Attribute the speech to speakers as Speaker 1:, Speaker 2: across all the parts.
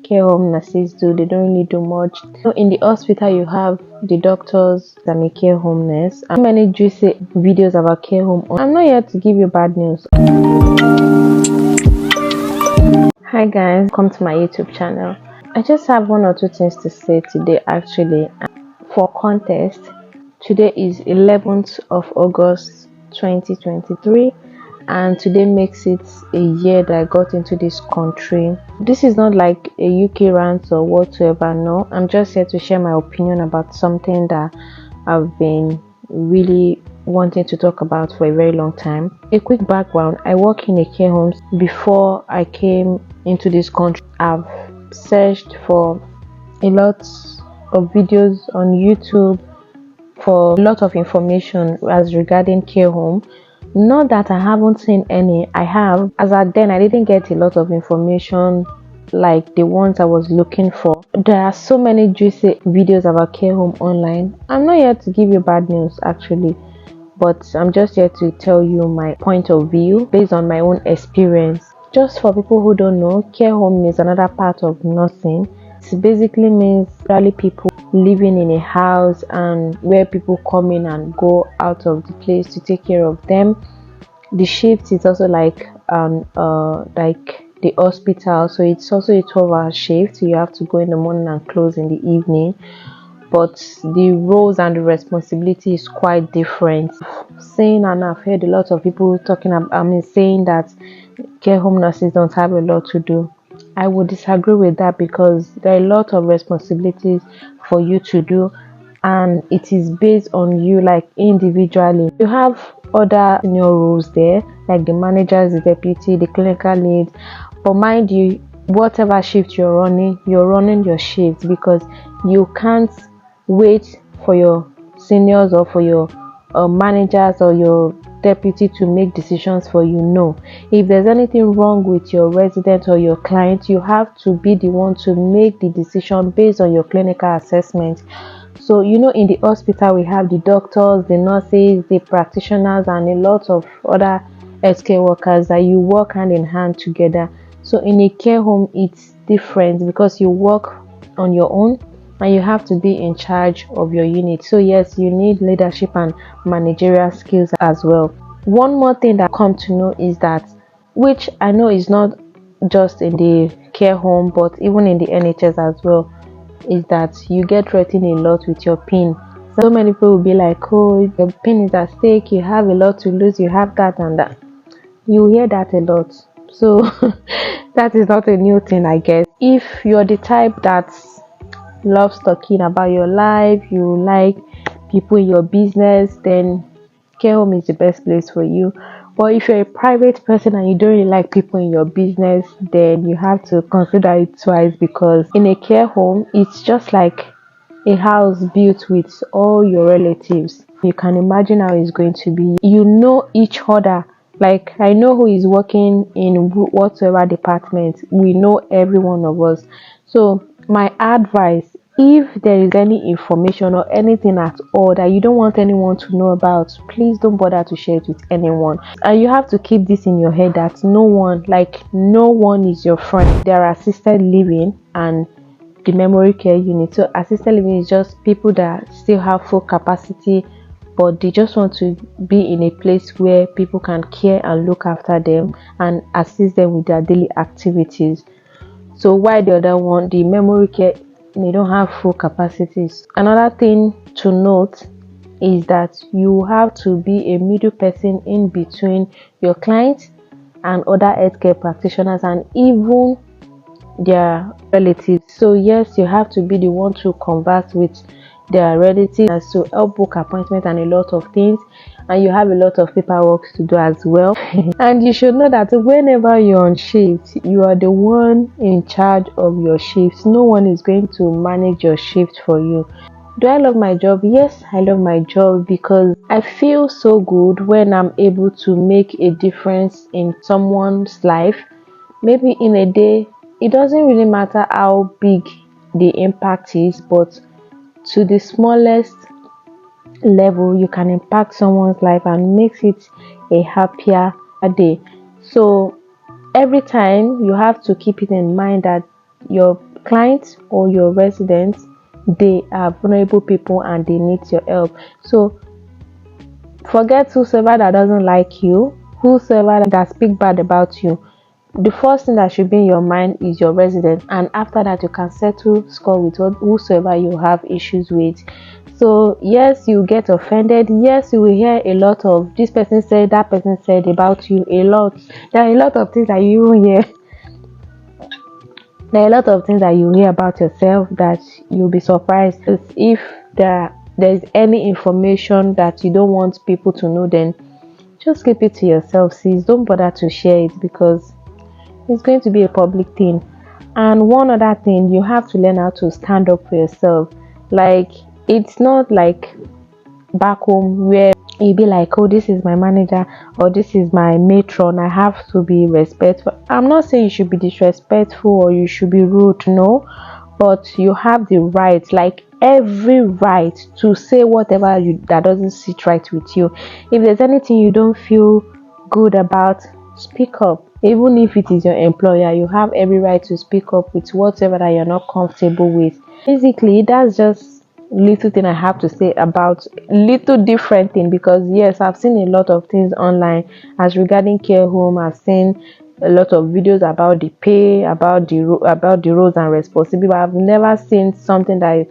Speaker 1: care home nurses do. They don't really do much. So in the hospital, you have the doctors and a care home nurse. How many juicy videos about care home? I'm not here to give you bad news. Hi guys, welcome to my YouTube channel. I just have one or two things to say today actually. For context, today is 11th of August 2023 and today makes it a year that I got into this country. This is not like a UK rant or whatsoever, no. I'm just here to share my opinion about something that I've been really wanting to talk about for a very long time. A quick background: I work in a care home. Before I came into this country, I've searched for a lot of videos on YouTube for a lot of information as regarding care home. Not that I haven't seen any, I have. As at then, I didn't get a lot of information like the ones I was looking for. There are so many juicy videos about care home online. I'm not here to give you bad news actually, but I'm just here to tell you my point of view based on my own experience. Just for people who don't know, care home is another part of nursing. It basically means really people living in a house and where people come in and go out of the place to take care of them. The shift is also like the hospital, so it's also a 12-hour shift. So you have to go in the morning and close in the evening, but the roles and the responsibility is quite different. Saying, and I've heard a lot of people talking about, saying that care home nurses don't have a lot to do. I would disagree with that because there are a lot of responsibilities for you to do, and it is based on you, like individually. You have other senior roles there, like the managers, the deputy, the clinical lead, but mind you, whatever shift you're running your shift, because you can't wait for your seniors or for your managers or your deputy to make decisions for you. No, if there's anything wrong with your resident or your client, you have to be the one to make the decision based on your clinical assessment. So in the hospital we have the doctors, the nurses, the practitioners, and a lot of other healthcare workers that you work hand in hand together. So in a care home it's different because you work on your own and you have to be in charge of your unit. So yes, you need leadership and managerial skills as well. One more thing that I come to know is that, which I know is not just in the care home but even in the NHS as well, is that you get threatened a lot with your PIN. So many people will be like, oh, your PIN is at stake, you have a lot to lose, you have that and that. You hear that a lot. So that is not a new thing, I guess. If you're the type that loves talking about your life, you like people in your business, then care home is the best place for you. But if you're a private person and you don't really like people in your business, then you have to consider it twice, because in a care home it's just like a house built with all your relatives. You can imagine how it's going to be. You know each other. Like, I know who is working in whatsoever department. We know every one of us. So my advice, if there is any information or anything at all that you don't want anyone to know about, please don't bother to share it with anyone. And you have to keep this in your head that no one is your friend. There are assisted living and the memory care unit. So assisted living is just people that still have full capacity, but they just want to be in a place where people can care and look after them and assist them with their daily activities. So while the other one, the memory care, they don't have full capacities. Another thing to note is that you have to be a middle person in between your clients and other healthcare practitioners and even their relatives. So yes, you have to be the one to converse with their relatives as to help book appointment and a lot of things, and you have a lot of paperwork to do as well. And you should know that whenever you're on shift, you are the one in charge of your shift. No one is going to manage your shift for you. Do I love my job? Yes, I love my job because I feel so good when I'm able to make a difference in someone's life. Maybe in a day, it doesn't really matter how big the impact is, but to the smallest level, you can impact someone's life and makes it a happier day. So every time you have to keep it in mind that your clients or your residents, they are vulnerable people and they need your help. So forget whosoever that doesn't like you, whosoever that speak bad about you. The first thing that should be in your mind is your resident, and after that you can settle score with whosoever you have issues with. So yes, you get offended. Yes, you will hear a lot of this person said, that person said about you. A lot. There are a lot of things that you hear. There are a lot of things that you hear about yourself that you'll be surprised. If there's any information that you don't want people to know, then just keep it to yourself. Sis, don't bother to share it, because it's going to be a public thing. And one other thing, you have to learn how to stand up for yourself. Like, it's not like back home where you be like, oh, this is my manager or this is my matron, I have to be respectful. I'm not saying you should be disrespectful or you should be rude, no, but you have the right, like every right, to say whatever that doesn't sit right with you. If there's anything you don't feel good about, speak up. Even if it is your employer, you have every right to speak up with whatever that you're not comfortable with. Basically, that's just little thing I have to say about little different thing, because yes, I've seen a lot of things online as regarding care home. I've seen a lot of videos about the pay, about the roles and responsibility. I've never seen something that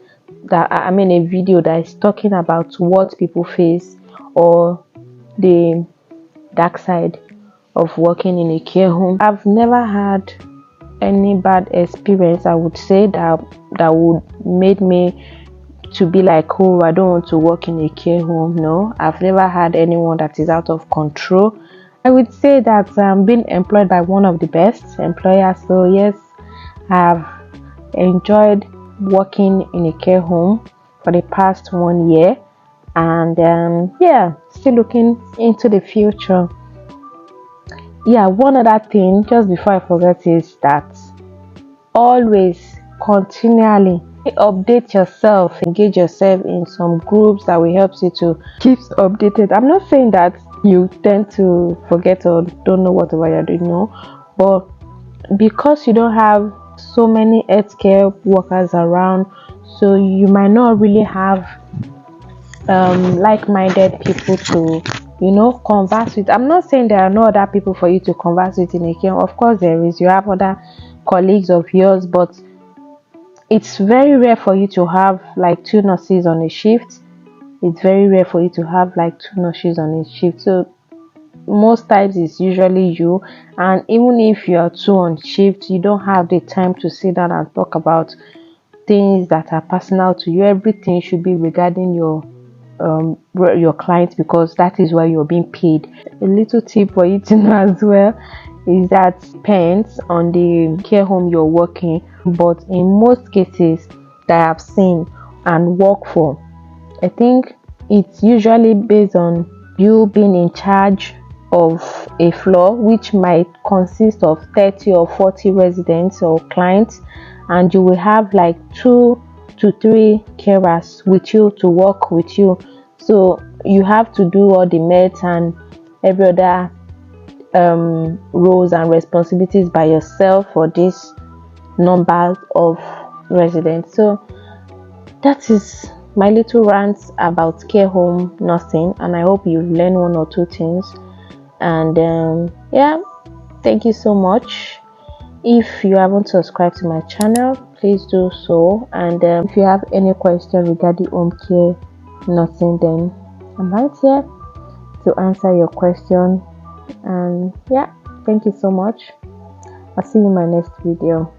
Speaker 1: I mean a video that is talking about what people face or the dark side of working in a care home. I've never had any bad experience, I would say, that would made me to be like, oh, I don't want to work in a care home. No, I've never had anyone that is out of control. I would say that I'm being employed by one of the best employers. So yes, I've enjoyed working in a care home for the past 1 year, and yeah, still looking into the future. Yeah, one other thing just before I forget is that always continually update yourself, engage yourself in some groups that will help you to keep updated. I'm not saying that you tend to forget or don't know whatever you're doing, no, but because you don't have so many healthcare workers around, so you might not really have like-minded people to converse with. I'm not saying there are no other people for you to converse with in a care. Of course there is. You have other colleagues of yours, but it's very rare for you to have like 2 nurses on a shift. It's very rare for you to have like 2 nurses on a shift. So most times it's usually you, and even if you are 2 on shift, you don't have the time to sit down and talk about things that are personal to you. Everything should be regarding your clients, because that is why you're being paid. A little tip for you to know as well is that depends on the care home you're working, but in most cases that I've seen and work for, I think it's usually based on you being in charge of a floor, which might consist of 30 or 40 residents or clients, and you will have like 2 to 3 carers with you to work with you. So you have to do all the meds and every other roles and responsibilities by yourself for this numbers of residents. So that is my little rant about care home nursing, and I hope you've learned 1 or 2 things. And yeah, thank you so much. If you haven't subscribed to my channel, please do so. And if you have any question regarding home care nursing, then I'm right here to answer your question. And yeah, thank you so much. I'll see you in my next video.